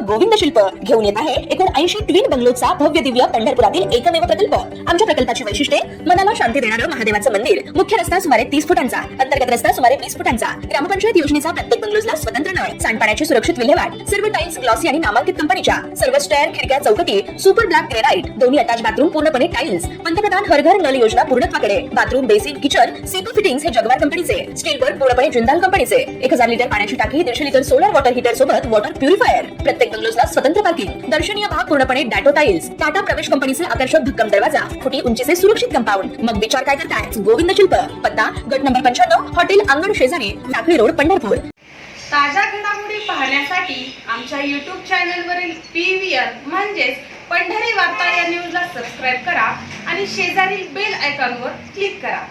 गोविंद शिल्प घेऊन येत आहे एकूण 80 ट्विन बंगलोचा भव्य दिव्य पंढरपुरातील एकमेव प्रकल्प। आमच्या प्रकल्पाची वैशिष्ट्ये मनाला शांती देणारं महादेवाचं मंदिर, मुख्य रस्ता सुमारे 30 फुटांचा, अंतर्गत रस्ता सुमारे 20 फुटांचा, ग्रामपंचायत योजनेचा प्रत्येक बंगलोजला स्वतंत्र नळ, सांडपाण्याची सुरक्षित विल्हेवाट, सर्व टाइल्स ग्लॉसी आणि नामांकित कंपनीच्या, सर्व स्टेअर, खिडक्या, चौकटी सुपर ब्लॅक ग्रेनाइट, दोन्ही अटॅच बाथरूम पूर्णपणे टाइल्स, पंतप्रधान हर घर नल योजना पूर्णत्वाकडे, bathroom, basin, kitchen, CP fittings हे जगवार कंपनीचे, स्टील वर्क पूर्णपणे जिंदाल कंपनीचे, 1000 लिटर पाण्याची टाकी, 150 लिटर सोलर वॉटर हीटर सोबत वॉटर प्युरिफायर, प्रत्येक बंगलोजला स्वतंत्र पार्किंग, दर्शनीय भाग पूर्णपणे डॅटो टाइल्स, टाटा प्रवेश कंपनीचे आकर्षक भक्कम दरवाजा, फुटी उंचीचे सुरक्षित कंपाऊंड। मग विचार काय करताय? गोविंद शिल्प, पत्ता गट नंबर 95, हॉटेल अंगण शेजारी, टाकळी रोड, पंढरपूर। ताज्या घडामोडी पाहण्यासाठी आमच्या YouTube चॅनलवरील PVR म्हणजेच पंढरी वार्ता या न्यूजला सबस्क्राइब करा आणि शेजारील बेल आयकॉनवर क्लिक करा।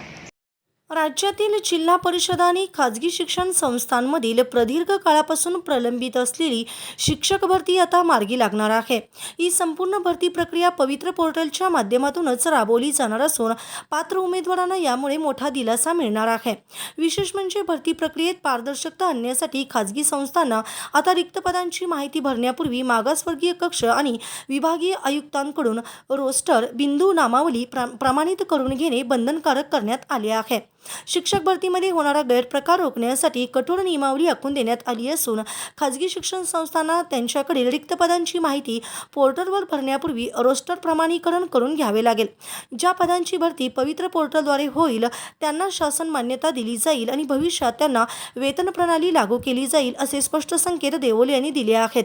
राज्यातील जिल्हा परिषद आणि खाजगी शिक्षण संस्थांमधील प्रदीर्घ काळापासून प्रलंबित असलेली शिक्षक भरती आता मार्गी लागणार आहे। ही संपूर्ण भरती प्रक्रिया पवित्र पोर्टलच्या माध्यमातूनच राबवली जाणार असून पात्र उमेदवारांना यामुळे मोठा दिलासा मिळणार आहे। विशेष म्हणजे भरती प्रक्रियेत पारदर्शकता आणण्यासाठी खाजगी संस्थांना आता रिक्त पदांची माहिती भरण्यापूर्वी मागासवर्गीय कक्ष आणि विभागीय आयुक्तांकडून रोस्टर बिंदू नामावली प्रमाणित करून घेणे बंधनकारक करण्यात आले आहे। शिक्षक भरतीमध्ये होणारा गैरप्रकार रोखण्यासाठी कठोर नियमावली आखून देण्यात आली असून खाजगी शिक्षण संस्थांना त्यांच्याकडील रिक्त पदांची माहिती पोर्टलवर भरण्यापूर्वी रोस्टर प्रमाणीकरण करून घ्यावे लागेल। ज्या पदांची भरती पवित्र पोर्टलद्वारे होईल त्यांना शासन मान्यता दिली जाईल आणि भविष्यात त्यांना वेतन प्रणाली लागू केली जाईल असे स्पष्ट संकेत देवोले यांनी दिले आहेत।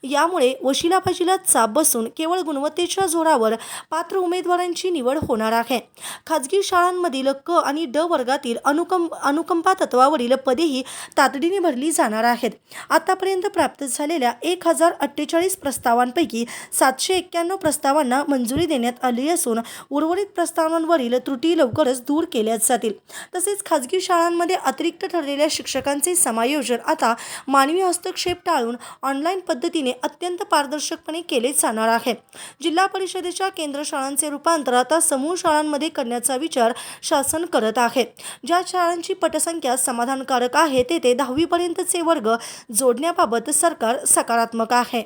यामुळे वशिलाबाजीला चाप बसून केवळ गुणवत्तेच्या जोरावर पात्र उमेदवारांची निवड होणार आहे। खाजगी शाळांमधील क आणि ड वर्गातील अनुकंपा तत्वावरील पदेही तातडीने भरली जाणार आहेत। आतापर्यंत प्राप्त झालेल्या 1048 प्रस्तावांपैकी 791 प्रस्तावांना मंजुरी देण्यात आली असून उर्वरित प्रस्तावांवरील त्रुटी लवकरच दूर केल्या जातील। तसेच खाजगी शाळांमध्ये अतिरिक्त ठरलेल्या शिक्षकांचे समायोजन आता मानवी हस्तक्षेप टाळून ऑनलाईन पद्धतीने अत्यंत पारदर्शकपणे केले जाणार आहे। जिल्हा परिषदेच्या केंद्र शाळांचे रूपांतर आता समूह शाळांमध्ये करण्याचा विचार शासन करत आहे। ज्या शाळांची पटसंख्या समाधानकारक आहे तेथे 10वी पर्यंतचे वर्ग जोडण्याबाबत सरकार सकारात्मक आहे।